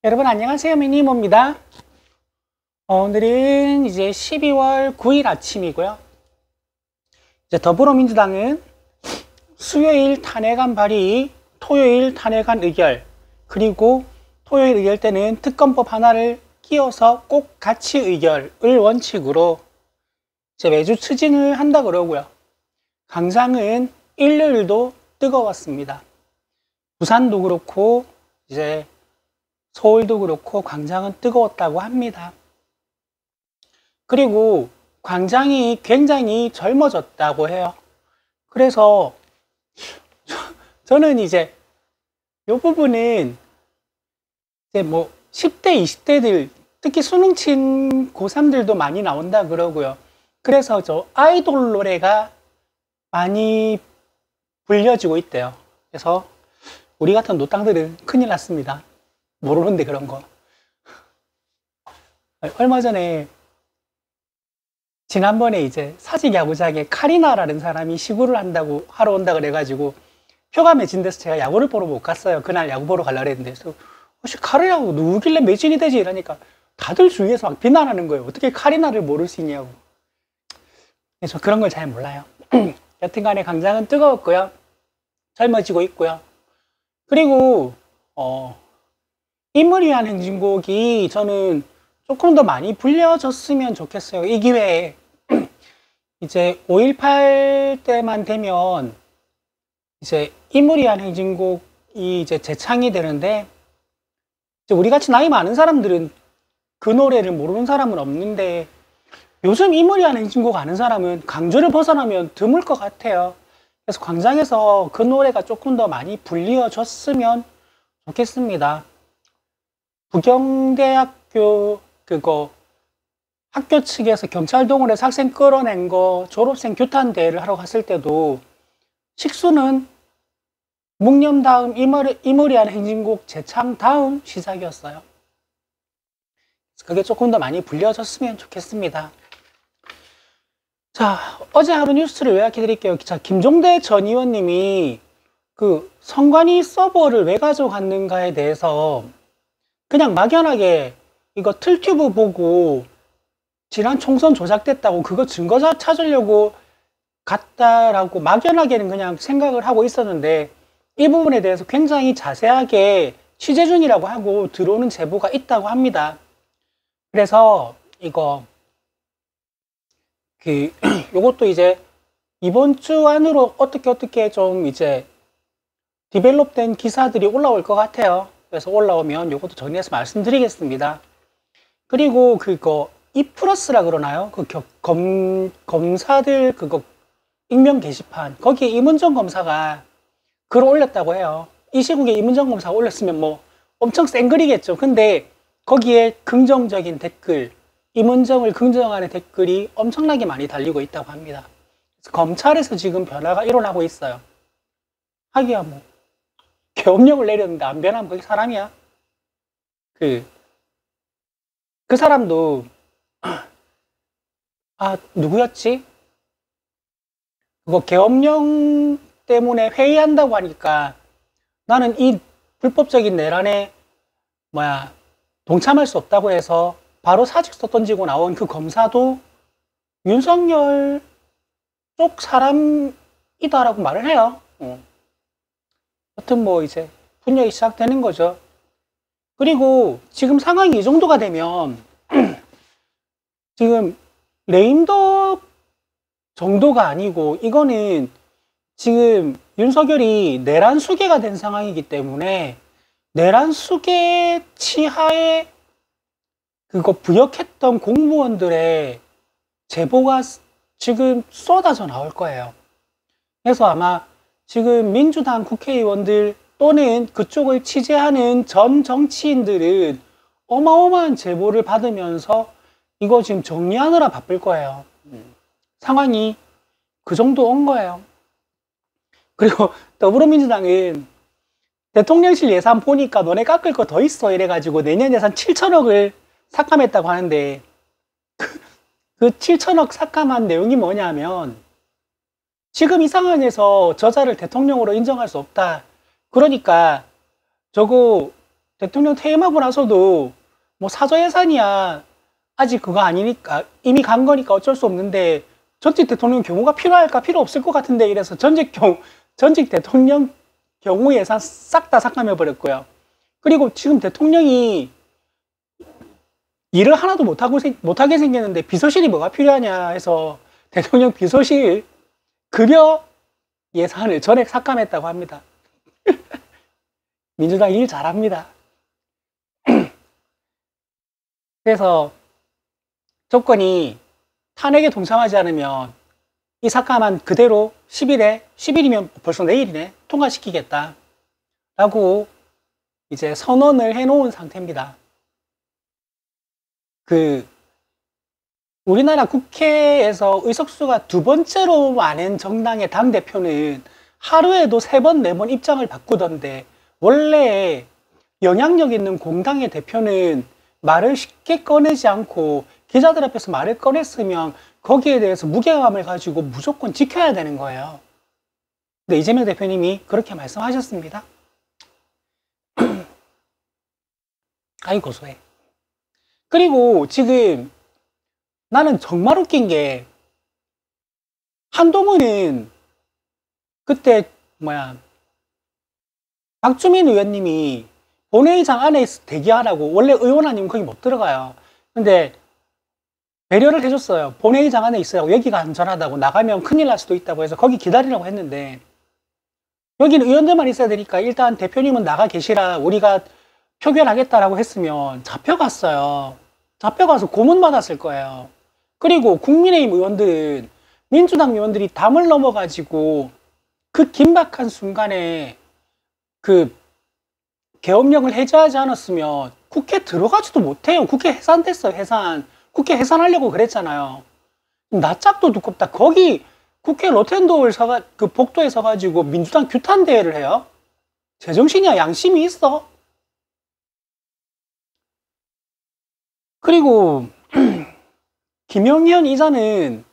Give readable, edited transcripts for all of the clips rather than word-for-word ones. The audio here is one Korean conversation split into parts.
여러분 안녕하세요. 미니모입니다. 오늘은 이제 12월 9일 아침이고요. 이제 더불어민주당은 수요일 탄핵안 발의, 토요일 탄핵안 의결, 그리고 토요일 의결 때는 특검법 하나를 끼워서 꼭 같이 의결을 원칙으로 이제 매주 추진을 한다 그러고요. 광장은 일요일도 뜨거웠습니다. 부산도 그렇고 이제 서울도 그렇고 광장은 뜨거웠다고 합니다. 그리고 광장이 굉장히 젊어졌다고 해요. 그래서 저는 이제 이 부분은 이제 뭐 10대, 20대들 특히 수능 친 고3들도 많이 나온다 그러고요. 그래서 저 아이돌 노래가 많이 불려지고 있대요. 그래서 우리 같은 노땅들은 큰일 났습니다. 모르는데 그런 거. 얼마 전에 지난번에 이제 사직 야구장에 카리나라는 사람이 시구를 하러 온다 그래가지고 표가 매진 돼서 제가 야구를 보러 못 갔어요. 그날 야구 보러 가려고 했는데 혹시 카리나가 누구길래 매진이 되지? 이러니까 다들 주위에서 막 비난하는 거예요. 어떻게 카리나를 모를 수 있냐고. 그래서 그런 걸 잘 몰라요. 여튼간에 광장은 뜨거웠고요. 젊어지고 있고요. 그리고 인물 위한 행진곡이 저는 조금 더 많이 불려졌으면 좋겠어요. 이 기회에 이제 5.18 때만 되면 이제 인물 위한 행진곡이 이제 재창이 되는데 이제 우리 같이 나이 많은 사람들은 그 노래를 모르는 사람은 없는데 요즘 인물 위한 행진곡 아는 사람은 강주를 벗어나면 드물 것 같아요. 그래서 광장에서 그 노래가 조금 더 많이 불려졌으면 좋겠습니다. 부경대학교 학교 측에서 경찰 동원해서 학생 끌어낸 거 졸업생 규탄 대회를 하러 갔을 때도 식수는 묵념 다음 인물 위한 행진곡 재창 다음 시작이었어요. 그게 조금 더 많이 불려졌으면 좋겠습니다. 자, 어제 하루 뉴스를 요약해 드릴게요. 자, 김종대 전 의원님이 그 선관위 서버를 왜 가져갔는가에 대해서 그냥 막연하게 이거 틀튜브 보고 지난 총선 조작됐다고 그거 증거 찾으려고 갔다라고 막연하게는 그냥 생각을 하고 있었는데 이 부분에 대해서 굉장히 자세하게 취재 중이라고 하고 들어오는 제보가 있다고 합니다. 그래서 요것도 이제 이번 주 안으로 어떻게 좀 이제 디벨롭된 기사들이 올라올 것 같아요. 그래서 올라오면 요것도 정리해서 말씀드리겠습니다. 그리고 이플러스라 그러나요? 검사들 익명 게시판 거기에 이문정 검사가 글을 올렸다고 해요. 이 시국에 이문정 검사가 올렸으면 뭐 엄청 센 글이겠죠. 근데 거기에 긍정적인 댓글, 이문정을 긍정하는 댓글이 엄청나게 많이 달리고 있다고 합니다. 그래서 검찰에서 지금 변화가 일어나고 있어요. 하기야 뭐 계엄령을 내렸는데 안 변하면 그게 사람이야? 그 사람도 누구였지? 그거 계엄령 때문에 회의한다고 하니까 나는 이 불법적인 내란에 동참할 수 없다고 해서 바로 사직서 던지고 나온 그 검사도 윤석열 쪽 사람이다라고 말을 해요. 여튼 뭐 이제 분열이 시작되는 거죠. 그리고 지금 상황이 이 정도가 되면 지금 레임덕 정도가 아니고 이거는 지금 윤석열이 내란 수괴가 된 상황이기 때문에 내란 수괴 치하에 그거 부역했던 공무원들의 제보가 지금 쏟아져 나올 거예요. 그래서 아마 지금 민주당 국회의원들 또는 그쪽을 취재하는 전 정치인들은 어마어마한 제보를 받으면서 이거 지금 정리하느라 바쁠 거예요. 상황이 그 정도 온 거예요. 그리고 더불어민주당은 대통령실 예산 보니까 너네 깎을 거 더 있어 이래가지고 내년 예산 7천억을 삭감했다고 하는데 그 7천억 삭감한 내용이 뭐냐면 지금 이 상황에서 저자를 대통령으로 인정할 수 없다. 그러니까 저거 대통령 퇴임하고 나서도 뭐 사저 예산이야 아직 그거 아니니까 이미 간 거니까 어쩔 수 없는데 전직 대통령 경우가 필요할까? 필요 없을 것 같은데 이래서 전직 대통령 경우 예산 싹 다 삭감해 버렸고요. 그리고 지금 대통령이 일을 하나도 못하게 생겼는데 비서실이 뭐가 필요하냐 해서 대통령 비서실 급여 예산을 전액 삭감했다고 합니다. 민주당 일 잘합니다. 그래서 조건이 탄핵에 동참하지 않으면 이 삭감안 그대로 10일이면 벌써 내일이네, 통과시키겠다 라고 이제 선언을 해놓은 상태입니다. 우리나라 국회에서 의석수가 두 번째로 많은 정당의 당대표는 하루에도 3번, 4번 입장을 바꾸던데, 원래 영향력 있는 공당의 대표는 말을 쉽게 꺼내지 않고 기자들 앞에서 말을 꺼냈으면 거기에 대해서 무게감을 가지고 무조건 지켜야 되는 거예요. 근데 이재명 대표님이 그렇게 말씀하셨습니다. 아이 고소해. 그리고 지금 나는 정말 웃긴 게, 한동훈은 그때 박주민 의원님이 본회의장 안에 대기하라고, 원래 의원 아니면 거기 못 들어가요. 근데 배려를 해줬어요. 본회의장 안에 있으라고, 여기가 안전하다고, 나가면 큰일 날 수도 있다고 해서 거기 기다리라고 했는데, 여기는 의원들만 있어야 되니까 일단 대표님은 나가 계시라, 우리가 표결하겠다라고 했으면 잡혀갔어요. 잡혀가서 고문 받았을 거예요. 그리고 국민의힘 의원들은, 민주당 의원들이 담을 넘어가지고 그 긴박한 순간에 그 계엄령을 해제하지 않았으면 국회 들어가지도 못해요. 국회 해산됐어요. 해산. 국회 해산하려고 그랬잖아요. 낯짝도 두껍다. 거기 국회 로텐도를 그 복도에 서가지고 민주당 규탄 대회를 해요. 제정신이야. 양심이 있어. 그리고 김영현 이사는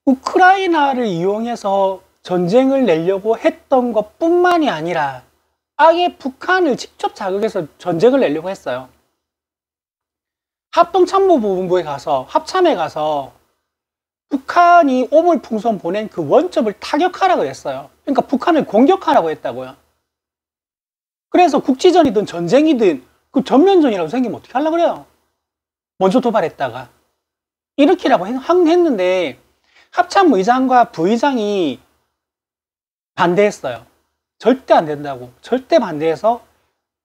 우크라이나를 이용해서 전쟁을 내려고 했던 것뿐만이 아니라 아예 북한을 직접 자극해서 전쟁을 내려고 했어요. 합동참모본부에 가서, 합참에 가서 북한이 오물풍선 보낸 그 원점을 타격하라고 했어요. 그러니까 북한을 공격하라고 했다고요. 그래서 국지전이든 전쟁이든 그 전면전이라고 생기면 어떻게 하려고 그래요? 먼저 도발했다가 일으키라고 했는데 합참의장과 부의장이 반대했어요. 절대 안 된다고. 절대 반대해서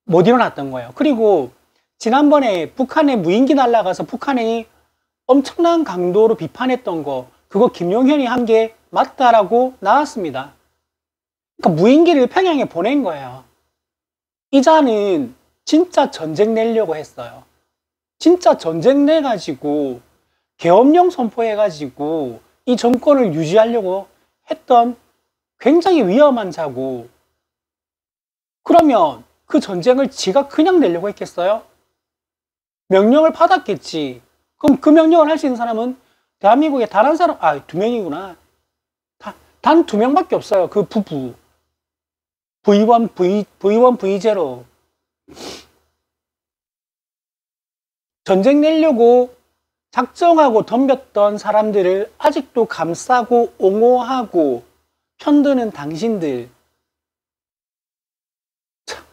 못 일어났던 거예요. 그리고 지난번에 북한에 무인기 날아가서 북한이 엄청난 강도로 비판했던 거, 그거 김용현이 한 게 맞다라고 나왔습니다. 그러니까 무인기를 평양에 보낸 거예요. 이자는 진짜 전쟁 내려고 했어요. 진짜 전쟁 내가지고 계엄령 선포해가지고 이 정권을 유지하려고 했던 굉장히 위험한 자고, 그러면 그 전쟁을 지가 그냥 내려고 했겠어요? 명령을 받았겠지. 그럼 그 명령을 할 수 있는 사람은 대한민국에 단 한 사람, 2명이구나. 단 2명밖에 없어요. 그 부부. V1, V0. 전쟁 내려고 작정하고 덤볐던 사람들을 아직도 감싸고 옹호하고 편드는 당신들. 참.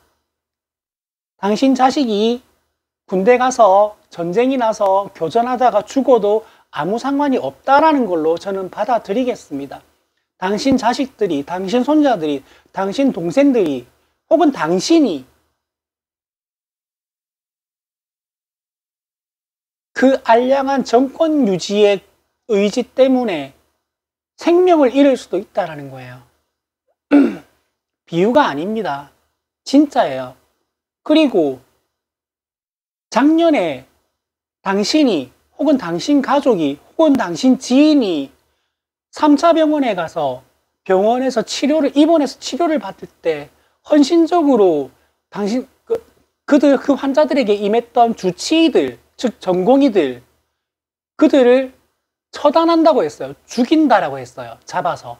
당신 자식이 군대 가서 전쟁이 나서 교전하다가 죽어도 아무 상관이 없다라는 걸로 저는 받아들이겠습니다. 당신 자식들이, 당신 손자들이, 당신 동생들이, 혹은 당신이 그 알량한 정권 유지의 의지 때문에 생명을 잃을 수도 있다는 거예요. 비유가 아닙니다. 진짜예요. 그리고 작년에 당신이, 혹은 당신 가족이, 혹은 당신 지인이 3차 병원에 가서 병원에서 입원해서 치료를 받을 때 헌신적으로 그 환자들에게 임했던 주치의들, 즉 전공의들, 그들을 처단한다고 했어요. 죽인다라고 했어요. 잡아서.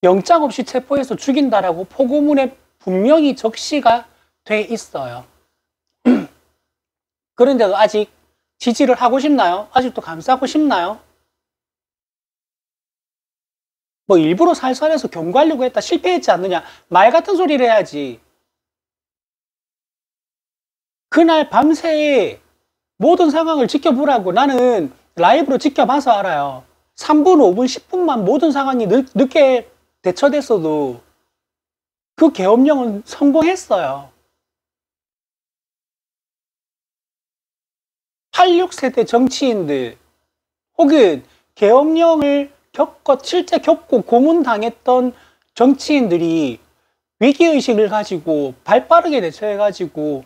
영장 없이 체포해서 죽인다라고 포고문에 분명히 적시가 돼 있어요. 그런데도 아직 지지를 하고 싶나요? 아직도 감싸고 싶나요? 뭐 일부러 살살해서 경고하려고 했다 실패했지 않느냐? 말 같은 소리를 해야지. 그날 밤새 모든 상황을 지켜보라고. 나는 라이브로 지켜봐서 알아요. 3분, 5분, 10분만 모든 상황이 늦게 대처됐어도 그 계엄령은 성공했어요. 86세대 정치인들 혹은 계엄령을 실제 겪고 고문당했던 정치인들이 위기의식을 가지고 발빠르게 대처해가지고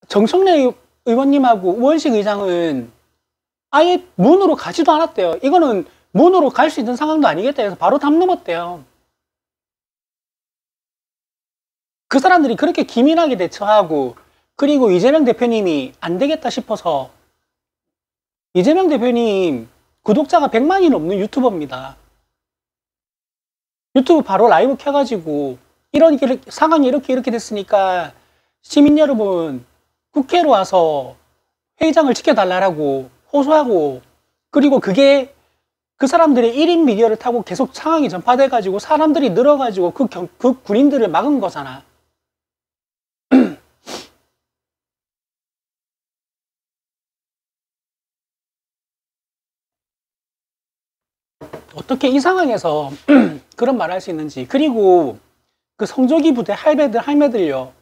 정청래 의원님하고 우원식 의장은 아예 문으로 가지도 않았대요. 이거는 문으로 갈 수 있는 상황도 아니겠다 해서 바로 담 넘었대요. 그 사람들이 그렇게 기민하게 대처하고, 그리고 이재명 대표님이 안 되겠다 싶어서, 이재명 대표님 구독자가 100만이 넘는 유튜버입니다. 유튜브 바로 라이브 켜가지고 이런 상황이 이렇게 됐으니까 시민 여러분 국회로 와서 회의장을 지켜달라고 호소하고, 그리고 그게 그 사람들의 1인 미디어를 타고 계속 상황이 전파돼가지고 사람들이 늘어가지고 그 군인들을 막은 거잖아. 어떻게 이 상황에서 그런 말 할 수 있는지. 그리고 그 성조기 부대 할매들요.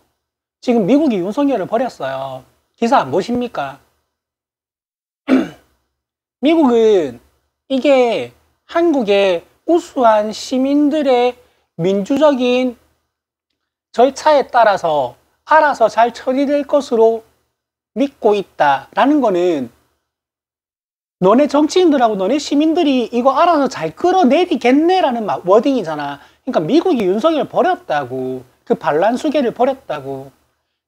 지금 미국이 윤석열을 버렸어요. 기사 안 보십니까? 미국은 이게 한국의 우수한 시민들의 민주적인 절차에 따라서 알아서 잘 처리될 것으로 믿고 있다라는 거는 너네 정치인들하고 너네 시민들이 이거 알아서 잘 끌어내리겠네라는 워딩이잖아. 그러니까 미국이 윤석열을 버렸다고. 그 반란 수계를 버렸다고.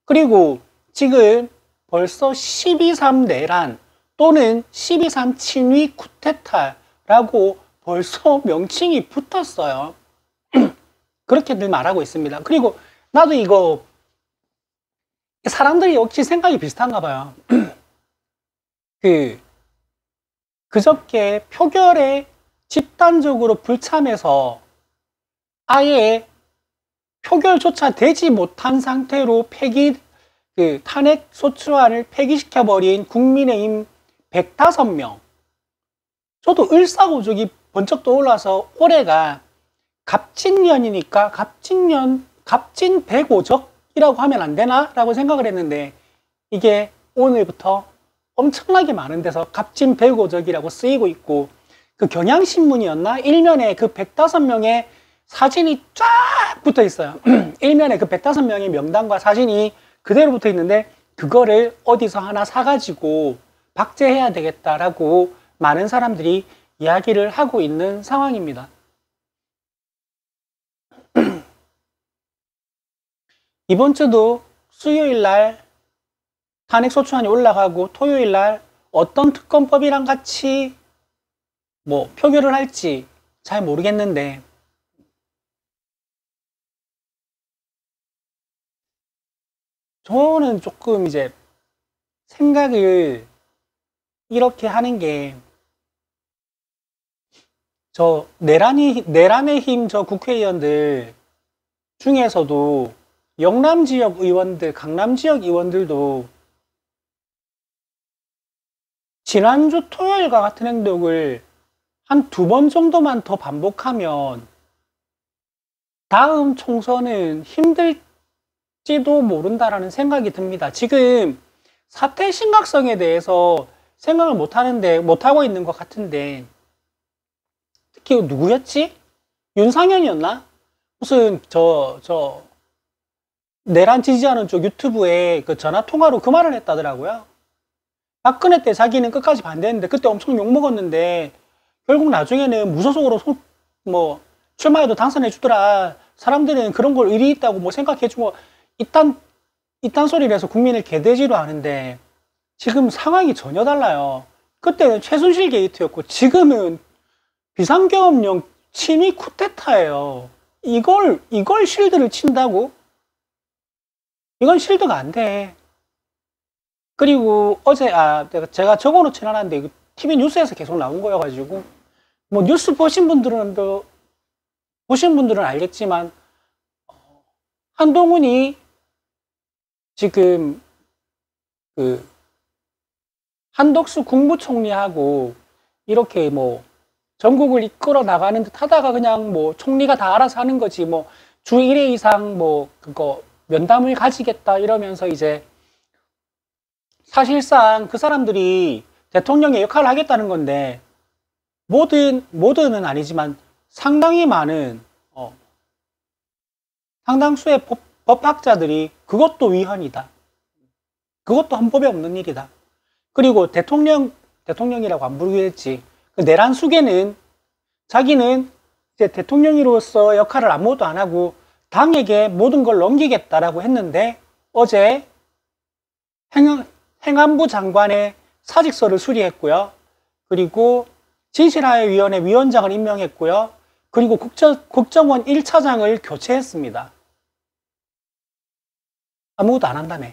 그리고 지금 벌써 12.3 내란 또는 12.3 친위 쿠데타라고 벌써 명칭이 붙었어요. 그렇게들 말하고 있습니다. 그리고 나도 이거 사람들이 역시 생각이 비슷한가 봐요. 그저께 표결에 집단적으로 불참해서 아예 표결조차 되지 못한 상태로 탄핵소추안을 폐기시켜버린 국민의힘 105명. 저도 을사오적이 번쩍 떠올라서 올해가 갑진년이니까 갑진 105적이라고 하면 안 되나? 라고 생각을 했는데 이게 오늘부터 엄청나게 많은 데서 갑진 105적이라고 쓰이고 있고, 그 경향신문이었나? 일면에 그 105명의 사진이 쫙 붙어 있어요. 일면에 그 105명의 명단과 사진이 그대로 붙어 있는데 그거를 어디서 하나 사가지고 박제해야 되겠다라고 많은 사람들이 이야기를 하고 있는 상황입니다. 이번 주도 수요일 날 탄핵소추안이 올라가고 토요일 날 어떤 특검법이랑 같이 뭐 표결을 할지 잘 모르겠는데, 저는 조금 이제 생각을 이렇게 하는 게, 저 내란의 힘 저 국회의원들 중에서도 영남 지역 의원들, 강남 지역 의원들도 지난주 토요일과 같은 행동을 한 2번 정도만 더 반복하면 다음 총선은 힘들지도 모른다라는 생각이 듭니다. 지금 사태 심각성에 대해서 생각을 못하고 있는 것 같은데, 특히 누구였지? 윤상현이었나? 무슨 내란 지지하는 쪽 유튜브에 그 전화통화로 그 말을 했다더라고요. 박근혜 때 자기는 끝까지 반대했는데 그때 엄청 욕먹었는데 결국 나중에는 무소속으로 출마해도 당선해 주더라. 사람들은 그런 걸 의리 있다고 뭐 생각해주고 이딴 소리를 해서 국민을 개돼지로 하는데, 지금 상황이 전혀 달라요. 그때는 최순실 게이트였고 지금은 비상계엄령 친위 쿠데타예요. 이걸 실드를 친다고? 이건 실드가 안 돼. 그리고 어제, 제가 적어놓진 않았는데, TV 뉴스에서 계속 나온 거여가지고, 뭐, 뉴스 보신 분들은 알겠지만, 한동훈이 지금, 그, 한덕수 국무총리하고, 이렇게 뭐, 전국을 이끌어 나가는 듯 하다가 그냥 뭐, 총리가 다 알아서 하는 거지, 뭐, 주 1회 이상 뭐, 면담을 가지겠다 이러면서 이제, 사실상 그 사람들이 대통령의 역할을 하겠다는 건데, 모든은 아니지만 상당히 많은, 상당수의 법학자들이 그것도 위헌이다. 그것도 헌법에 없는 일이다. 그리고 대통령이라고 안 부르겠지. 그 내란 수계는 자기는 이제 대통령으로서 역할을 아무것도 안 하고 당에게 모든 걸 넘기겠다라고 했는데 어제 행안부 장관의 사직서를 수리했고요. 그리고 진실화해위원회 위원장을 임명했고요. 그리고 국정원 1차장을 교체했습니다. 아무것도 안 한다며.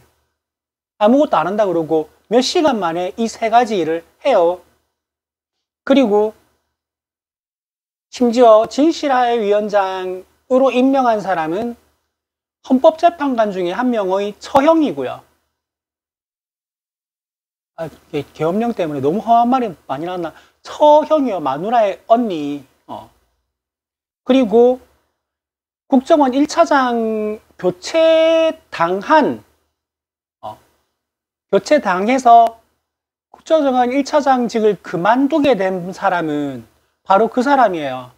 아무것도 안 한다 그러고 몇 시간 만에 이 세 가지 일을 해요. 그리고 심지어 진실화해위원장으로 임명한 사람은 헌법재판관 중에 한 명의 처형이고요. 계엄령 때문에 너무 험한 말이 많이 나왔나? 처형이요. 마누라의 언니. 그리고 국정원 1차장 교체당해서 국정원 1차장직을 그만두게 된 사람은 바로 그 사람이에요.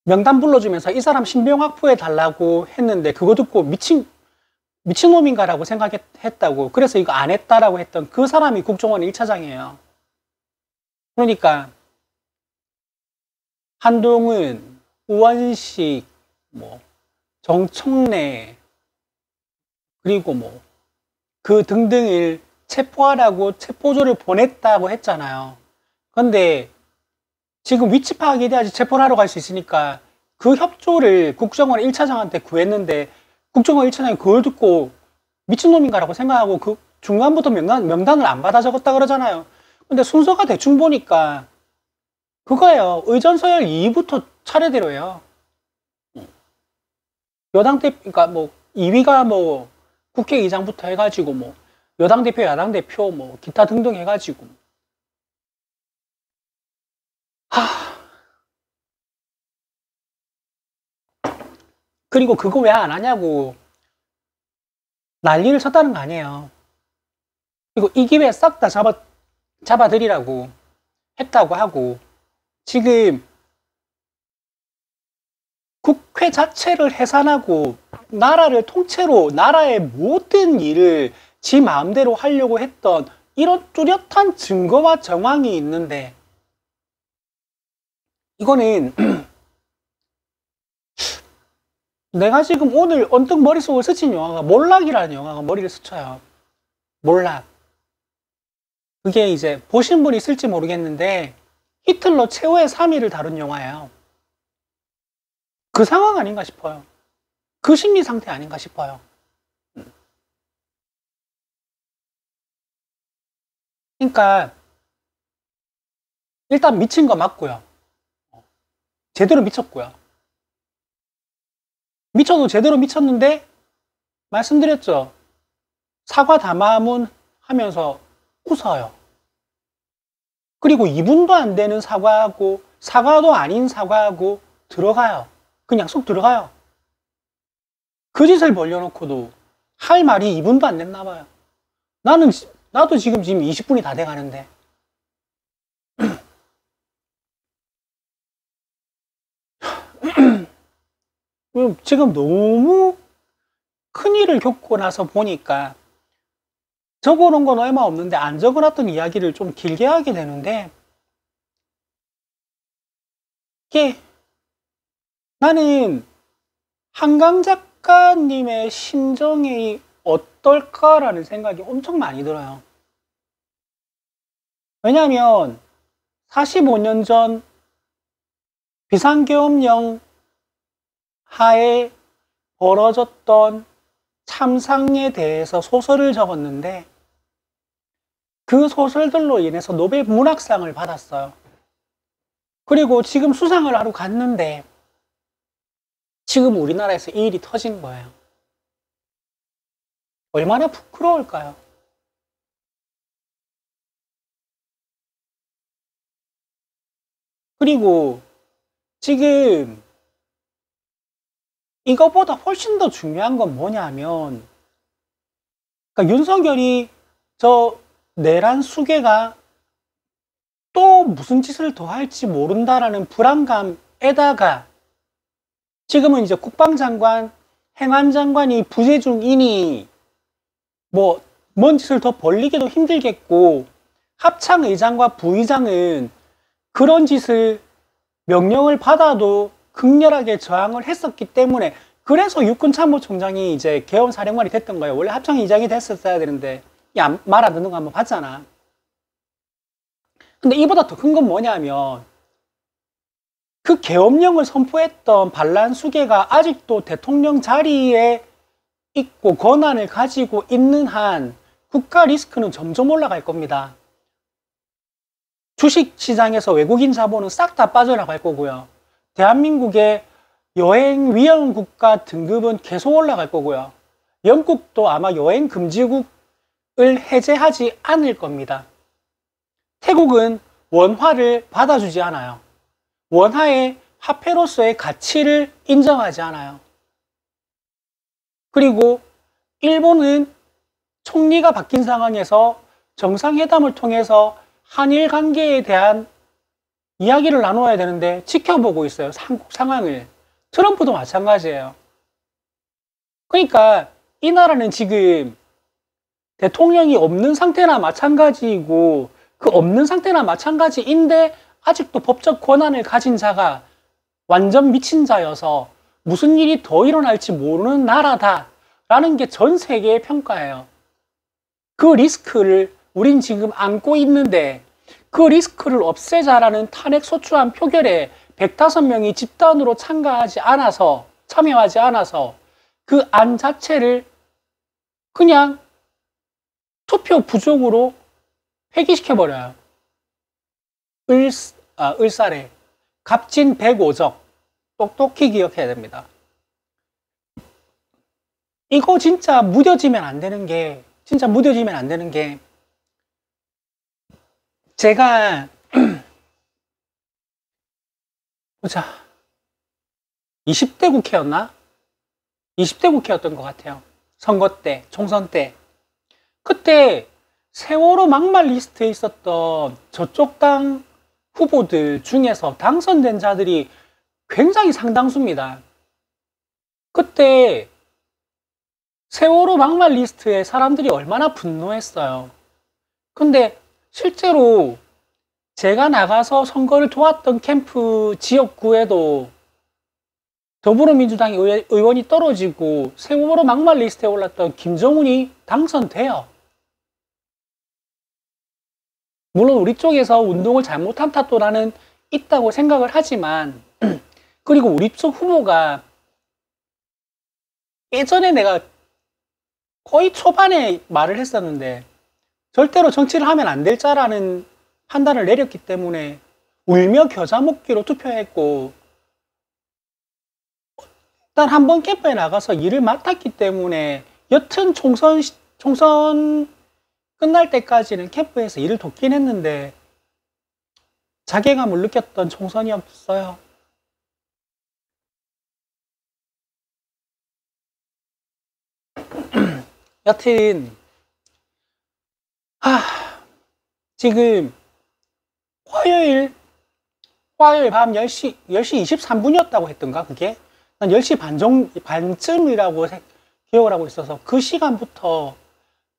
명단 불러주면서 이 사람 신병 확보해 달라고 했는데 그거 듣고 미친놈인가라고 생각했다고. 그래서 이거 안 했다라고 했던 그 사람이 국정원 1차장이에요. 그러니까 한동훈, 우원식, 정청래, 그리고 그 등등을 체포하라고 체포조를 보냈다고 했잖아요. 근데 지금 위치 파악이 돼야지 체포를 하러 갈 수 있으니까 그 협조를 국정원 1차장한테 구했는데 국정원 1차장이 그걸 듣고 미친놈인가라고 생각하고 그 중간부터 명단을 안 받아 적었다 그러잖아요. 근데 순서가 대충 보니까 그거예요. 의전서열 2부터 차례대로예요. 여당 대표, 그러니까 2위가 국회의장부터 해가지고 여당 대표, 야당 대표 기타 등등 해가지고 그리고 그거 왜 안 하냐고 난리를 쳤다는 거 아니에요. 그리고 이 기회에 싹 다 잡아드리라고 했다고 하고 지금 국회 자체를 해산하고 나라를 통째로 나라의 모든 일을 지 마음대로 하려고 했던 이런 뚜렷한 증거와 정황이 있는데 이거는 내가 지금 오늘 언뜻 머릿속을 스친 영화가 몰락이라는 영화가 머리를 스쳐요. 몰락. 그게 이제 보신 분이 있을지 모르겠는데 히틀러 최후의 3일을 다룬 영화예요. 그 상황 아닌가 싶어요. 그 심리 상태 아닌가 싶어요. 그러니까 일단 미친 거 맞고요. 제대로 미쳤고요. 미쳐도 제대로 미쳤는데 말씀드렸죠. 사과 담화문 하면서 웃어요. 그리고 2분도 안 되는 사과하고 사과도 아닌 사과하고 들어가요. 그냥 쏙 들어가요. 그 짓을 벌려놓고도 할 말이 2분도 안 됐나 봐요. 나도 지금 20분이 다 돼가는데. 지금 너무 큰일을 겪고 나서 보니까 적어놓은 건 얼마 없는데 안 적어놨던 이야기를 좀 길게 하게 되는데 이게 나는 한강 작가님의 심정이 어떨까라는 생각이 엄청 많이 들어요. 왜냐하면 45년 전 비상계엄령 하에 벌어졌던 참상에 대해서 소설을 적었는데 그 소설들로 인해서 노벨 문학상을 받았어요. 그리고 지금 수상을 하러 갔는데 지금 우리나라에서 이 일이 터진 거예요. 얼마나 부끄러울까요? 그리고 지금 이거보다 훨씬 더 중요한 건 뭐냐면, 그러니까 윤석열이 저 내란 수괴가 또 무슨 짓을 더 할지 모른다라는 불안감에다가 지금은 이제 국방장관, 행안장관이 부재 중이니 뭔 짓을 더 벌리기도 힘들겠고, 합창의장과 부의장은 그런 짓을 명령을 받아도 극렬하게 저항을 했었기 때문에, 그래서 육군참모총장이 이제 계엄사령관이 됐던 거예요. 원래 합창의장이 됐었어야 되는데 말 안 듣는 거 한번 봤잖아. 근데 이보다 더 큰 건 뭐냐면, 그 계엄령을 선포했던 반란수계가 아직도 대통령 자리에 있고 권한을 가지고 있는 한 국가 리스크는 점점 올라갈 겁니다. 주식시장에서 외국인 자본은 싹 다 빠져나갈 거고요. 대한민국의 여행 위험 국가 등급은 계속 올라갈 거고요. 영국도 아마 여행 금지국을 해제하지 않을 겁니다. 태국은 원화를 받아주지 않아요. 원화의 화폐로서의 가치를 인정하지 않아요. 그리고 일본은 총리가 바뀐 상황에서 정상회담을 통해서 한일 관계에 대한 이야기를 나누어야 되는데 지켜보고 있어요. 한국 상황을. 트럼프도 마찬가지예요. 그러니까 이 나라는 지금 대통령이 없는 상태나 마찬가지이고, 그 없는 상태나 마찬가지인데 아직도 법적 권한을 가진 자가 완전 미친 자여서 무슨 일이 더 일어날지 모르는 나라다라는 게 전 세계의 평가예요. 그 리스크를 우린 지금 안고 있는데, 그 리스크를 없애자라는 탄핵소추안 표결에 105명이 집단으로 참여하지 않아서 그 안 자체를 그냥 투표 부족으로 폐기시켜버려요. 을사래, 갑진 105적, 똑똑히 기억해야 됩니다. 이거 진짜 무뎌지면 안 되는 게, 제가 보자, 20대 국회였나? 20대 국회였던 것 같아요. 선거 때, 총선 때. 그때 세월호 막말 리스트에 있었던 저쪽 당 후보들 중에서 당선된 자들이 굉장히 상당수입니다. 그때 세월호 막말 리스트에 사람들이 얼마나 분노했어요. 근데 실제로 제가 나가서 선거를 도왔던 캠프 지역구에도 더불어민주당 의원이 떨어지고 세월호 막말 리스트에 올랐던 김정은이 당선돼요. 물론 우리 쪽에서 운동을 잘못한 탓도 나는 있다고 생각을 하지만, 그리고 우리 쪽 후보가 예전에 내가 거의 초반에 말을 했었는데 절대로 정치를 하면 안 될 자라는 판단을 내렸기 때문에 울며 겨자 먹기로 투표했고, 일단 한 번 캠프에 나가서 일을 맡았기 때문에 여튼 총선 끝날 때까지는 캠프에서 일을 돕긴 했는데 자괴감을 느꼈던 총선이었어요. 여튼 지금 화요일 밤 10시 23분이었다고 했던가 그게? 난 10시 반쯤이라고 기억을 하고 있어서 그 시간부터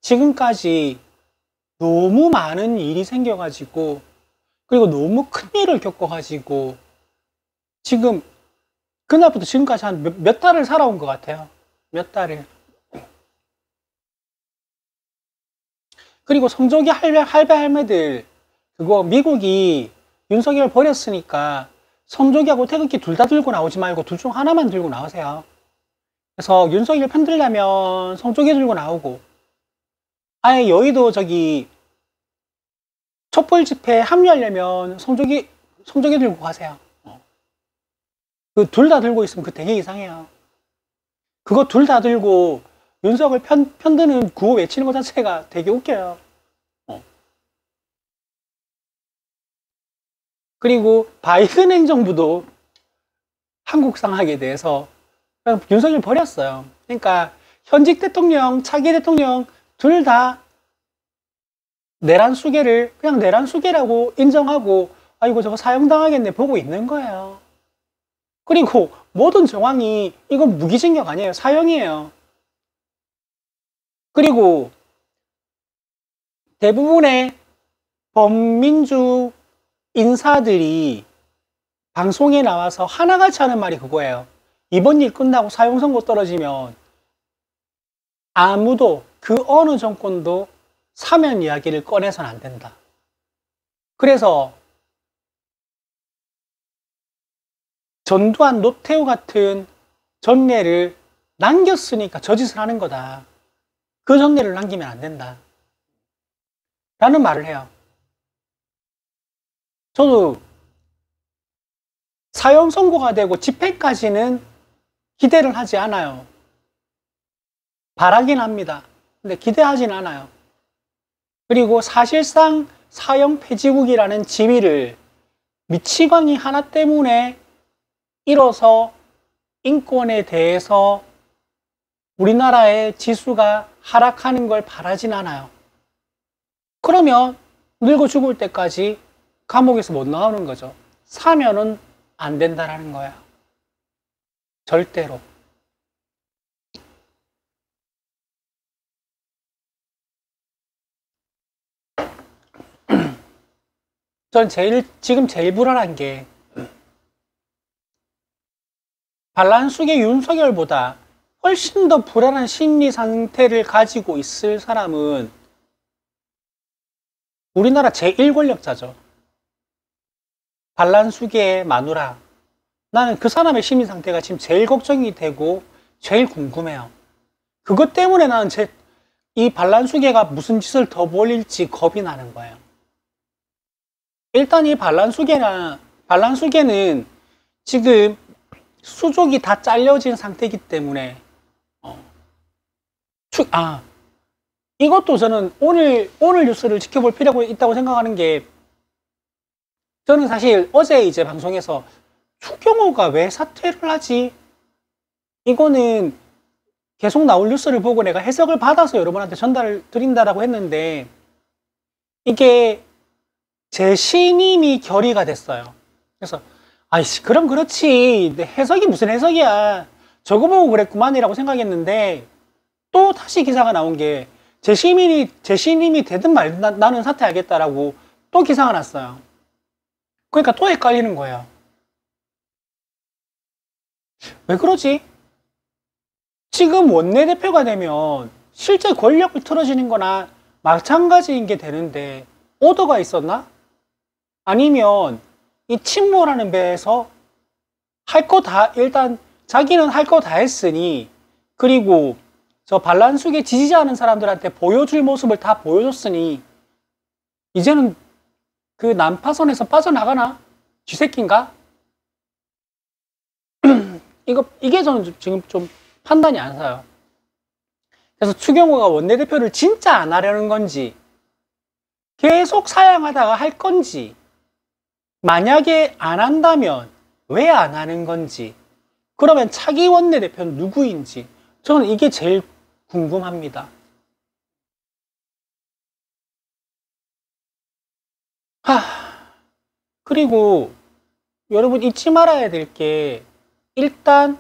지금까지 너무 많은 일이 생겨가지고, 그리고 너무 큰 일을 겪어가지고 지금 그날부터 지금까지 한 몇 달을 살아온 것 같아요. 몇 달을. 그리고 성조기 할배 할매들, 그거 미국이 윤석열 버렸으니까 성조기하고 태극기 둘 다 들고 나오지 말고 둘 중 하나만 들고 나오세요. 그래서 윤석열 편들려면 성조기 들고 나오고, 아예 여의도 저기 촛불 집회에 합류하려면 성조기 들고 가세요. 그 둘 다 들고 있으면 그 되게 이상해요. 그거 둘 다 들고 윤석을 편드는 구호 외치는 것 자체가 되게 웃겨요. 그리고 바이든 행정부도 한국 상황에 대해서 그냥 윤석열 버렸어요. 그러니까 현직 대통령, 차기 대통령 둘 다 내란 수계를 그냥 내란 수계라고 인정하고, 아이고 저거 사형당하겠네 보고 있는 거예요. 그리고 모든 정황이 이건 무기징역 아니에요. 사형이에요. 그리고 대부분의 범민주 인사들이 방송에 나와서 하나같이 하는 말이 그거예요. 이번 일 끝나고 사형 선고 떨어지면 아무도 그 어느 정권도 사면 이야기를 꺼내서는 안 된다. 그래서 전두환, 노태우 같은 전례를 남겼으니까 저 짓을 하는 거다. 그 전례를 남기면 안 된다. 라는 말을 해요. 저도 사형 선고가 되고 집행까지는 기대를 하지 않아요. 바라긴 합니다. 근데 기대하진 않아요. 그리고 사실상 사형 폐지국이라는 지위를 미치광이 하나 때문에 잃어서 인권에 대해서 우리나라의 지수가 하락하는 걸 바라진 않아요. 그러면 늙어 죽을 때까지 감옥에서 못 나오는 거죠. 사면은 안 된다라는 거야. 절대로. 전 지금 제일 불안한 게 반란숙의 윤석열보다 훨씬 더 불안한 심리 상태를 가지고 있을 사람은 우리나라 제1권력자죠. 반란숙의 마누라. 나는 그 사람의 심리 상태가 지금 제일 걱정이 되고 제일 궁금해요. 그것 때문에 나는 이 반란숙애가 무슨 짓을 더 벌일지 겁이 나는 거예요. 일단 이 반란숙애는 지금 수족이 다 잘려진 상태이기 때문에 이것도 저는 오늘 뉴스를 지켜볼 필요가 있다고 생각하는 게, 저는 사실 어제 이제 방송에서 추경호가 왜 사퇴를 하지? 이거는 계속 나올 뉴스를 보고 내가 해석을 받아서 여러분한테 전달을 드린다라고 했는데, 이게 제 신임이 결의가 됐어요. 그래서 아이씨 그럼 그렇지, 해석이 무슨 해석이야, 저거 보고 그랬구만이라고 생각했는데, 또 다시 기사가 나온 게 제 신임이 되든 말든 나는 사퇴하겠다라고 또 기사가 났어요. 그러니까 또 헷갈리는 거예요. 왜 그러지? 지금 원내대표가 되면 실제 권력을 틀어지는 거나 마찬가지인 게 되는데 오더가 있었나? 아니면 이 친모라는 배에서 일단 자기는 할 거 다 했으니, 그리고 저 반란숙에 지지하는 사람들한테 보여줄 모습을 다 보여줬으니 이제는 그 난파선에서 빠져나가나? 쥐새끼인가? 이게 저는 지금 좀 판단이 안 서요. 그래서 추경호가 원내대표를 진짜 안 하려는 건지, 계속 사양하다가 할 건지, 만약에 안 한다면 왜 안 하는 건지, 그러면 차기 원내대표는 누구인지, 저는 이게 제일 궁금합니다. 그리고 여러분 잊지 말아야 될 게, 일단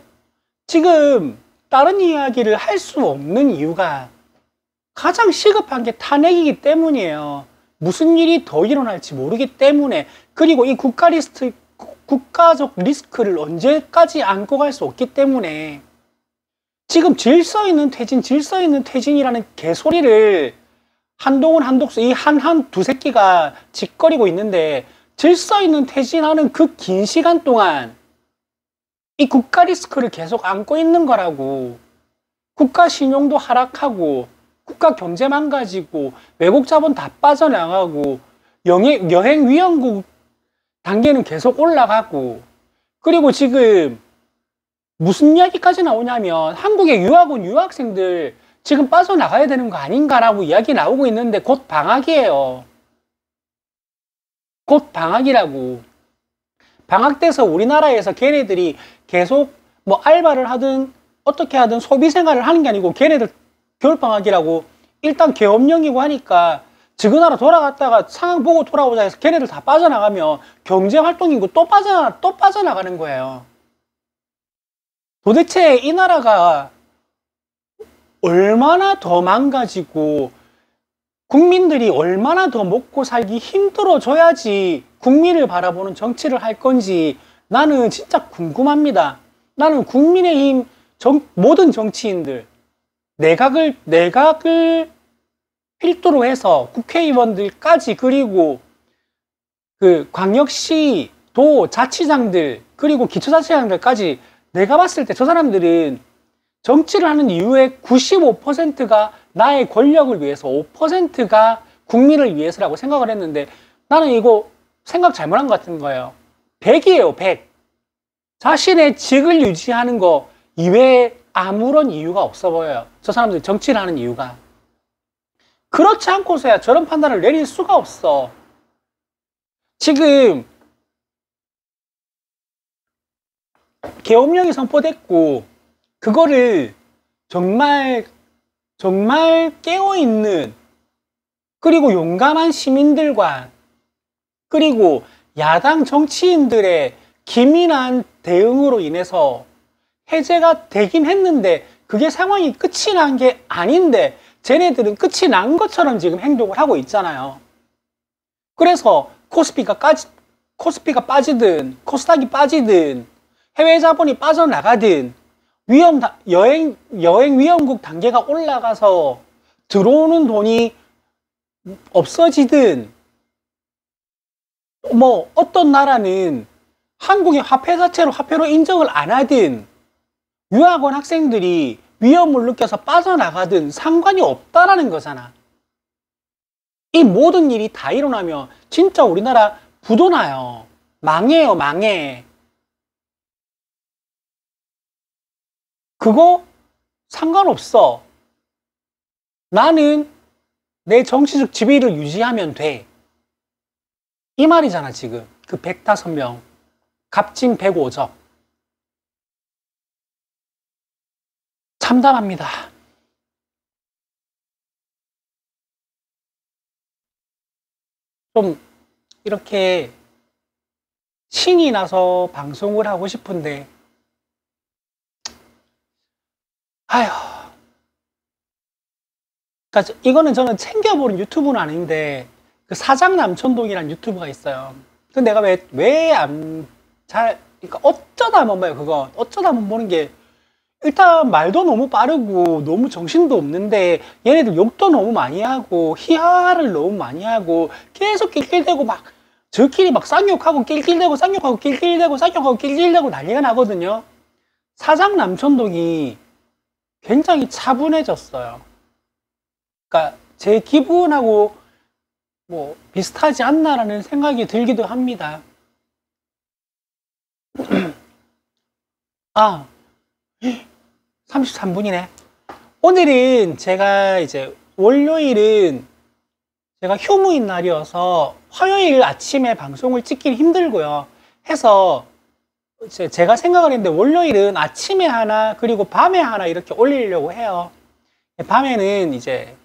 지금 다른 이야기를 할 수 없는 이유가 가장 시급한 게 탄핵이기 때문이에요. 무슨 일이 더 일어날지 모르기 때문에, 그리고 이 국가적 리스크를 언제까지 안고 갈 수 없기 때문에, 지금 질서 있는 퇴진이라는 개소리를 한동훈, 한독수, 이 두 새끼가 짓거리고 있는데, 질서 있는 퇴진하는 그 긴 시간 동안 이 국가 리스크를 계속 안고 있는 거라고. 국가 신용도 하락하고 국가 경제 망가지고 외국 자본 다 빠져나가고 여행 위험국 단계는 계속 올라가고, 그리고 지금 무슨 이야기까지 나오냐면 한국의 유학 온 유학생들 지금 빠져나가야 되는 거 아닌가라고 이야기 나오고 있는데 곧 방학이에요. 곧 방학이라고. 방학 때서 우리나라에서 걔네들이 계속 뭐 알바를 하든 어떻게 하든 소비 생활을 하는 게 아니고 걔네들 겨울방학이라고 일단 계엄령이고 하니까 지그 나라 돌아갔다가 상황 보고 돌아오자 해서 걔네들 다 빠져나가면 경제활동이고 또 빠져나가는 거예요. 도대체 이 나라가 얼마나 더 망가지고 국민들이 얼마나 더 먹고 살기 힘들어져야지 국민을 바라보는 정치를 할 건지 나는 진짜 궁금합니다. 나는 국민의힘 모든 정치인들, 내각을 필두로 해서 국회의원들까지, 그리고 그 광역시 도 자치장들 그리고 기초자치장들까지 내가 봤을 때 저 사람들은 정치를 하는 이유의 95%가 나의 권력을 위해서, 5%가 국민을 위해서라고 생각을 했는데 나는 이거 생각 잘못한 것 같은 거예요. 100이에요, 100. 자신의 직을 유지하는 거 이외에 아무런 이유가 없어 보여요. 저 사람들이 정치를 하는 이유가. 그렇지 않고서야 저런 판단을 내릴 수가 없어. 지금 계엄령이 선포됐고 그거를 정말 깨어있는 그리고 용감한 시민들과 그리고 야당 정치인들의 기민한 대응으로 인해서 해제가 되긴 했는데 그게 상황이 끝이 난 게 아닌데 쟤네들은 끝이 난 것처럼 지금 행동을 하고 있잖아요. 그래서 코스피가 빠지든 코스닥이 빠지든 해외 자본이 빠져나가든 여행 위험국 단계가 올라가서 들어오는 돈이 없어지든 뭐 어떤 나라는 한국의 화폐 자체로 화폐로 인정을 안 하든 유학원 학생들이 위험을 느껴서 빠져나가든 상관이 없다라는 거잖아. 이 모든 일이 다 일어나면 진짜 우리나라 부도나요. 망해요, 망해. 그거 상관없어. 나는 내 정치적 지위를 유지하면 돼. 이 말이잖아, 지금. 그 105명. 갑진 105적. 참담합니다. 좀 이렇게 신이 나서 방송을 하고 싶은데 아휴, 그러니까 이거는 저는 챙겨보는 유튜브는 아닌데 그 사장 남천동이라는 유튜브가 있어요. 근데 내가 그러니까 어쩌다 한번 봐요. 그거 어쩌다 한번 보는 게 일단 말도 너무 빠르고 너무 정신도 없는데 얘네들 욕도 너무 많이 하고 희화를 너무 많이 하고 계속 낄낄대고 막 저끼리 막 쌍욕하고 낄낄대고 쌍욕하고 낄낄대고 쌍욕하고 낄낄대고 난리가 나거든요. 사장 남천동이 굉장히 차분해졌어요. 그러니까 제 기분하고 뭐 비슷하지 않나라는 생각이 들기도 합니다. 아, 33분이네. 오늘은 제가 이제 월요일은 제가 휴무인 날이어서 화요일 아침에 방송을 찍기 힘들고요. 해서 제가 생각을 했는데 월요일은 아침에 하나 그리고 밤에 하나 이렇게 올리려고 해요. 밤에는 이제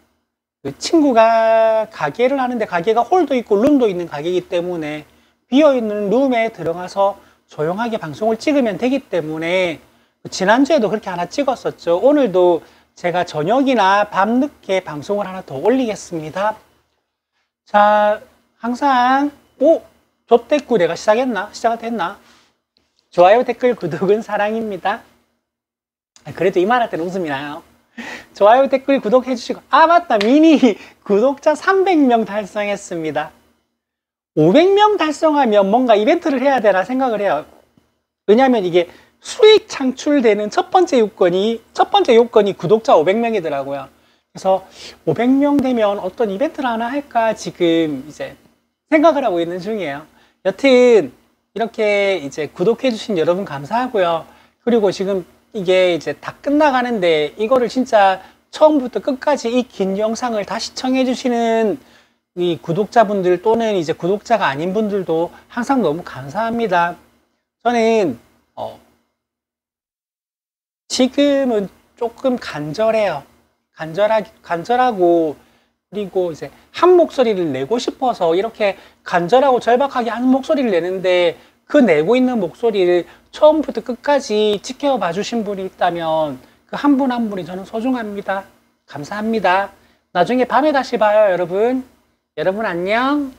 그 친구가 가게를 하는데 가게가 홀도 있고 룸도 있는 가게이기 때문에 비어있는 룸에 들어가서 조용하게 방송을 찍으면 되기 때문에 지난주에도 그렇게 하나 찍었었죠. 오늘도 제가 저녁이나 밤늦게 방송을 하나 더 올리겠습니다. 자, 항상 좆댓글 내가 시작했나? 좋아요, 댓글, 구독은 사랑입니다. 그래도 이 말할 때는 웃음이 나요. 좋아요, 댓글, 구독해 주시고 맞다, 미니 구독자 300명 달성했습니다. 500명 달성하면 뭔가 이벤트를 해야 되나 생각을 해요. 왜냐하면 이게 수익 창출되는 첫 번째 요건이 구독자 500명이더라고요. 그래서 500명 되면 어떤 이벤트를 하나 할까 지금 이제 생각을 하고 있는 중이에요. 여튼 이렇게 이제 구독해주신 여러분 감사하고요. 그리고 지금 이게 이제 다 끝나가는데 이거를 진짜 처음부터 끝까지 이 긴 영상을 다 시청해주시는 이 구독자분들 또는 이제 구독자가 아닌 분들도 항상 너무 감사합니다. 저는 지금은 조금 간절해요. 간절하고 그리고 이제 한 목소리를 내고 싶어서 이렇게 간절하고 절박하게 하는 목소리를 내는데 그 내고 있는 목소리를 처음부터 끝까지 지켜봐 주신 분이 있다면 그 한 분 한 분이 저는 소중합니다. 감사합니다. 나중에 밤에 다시 봐요, 여러분. 여러분 안녕.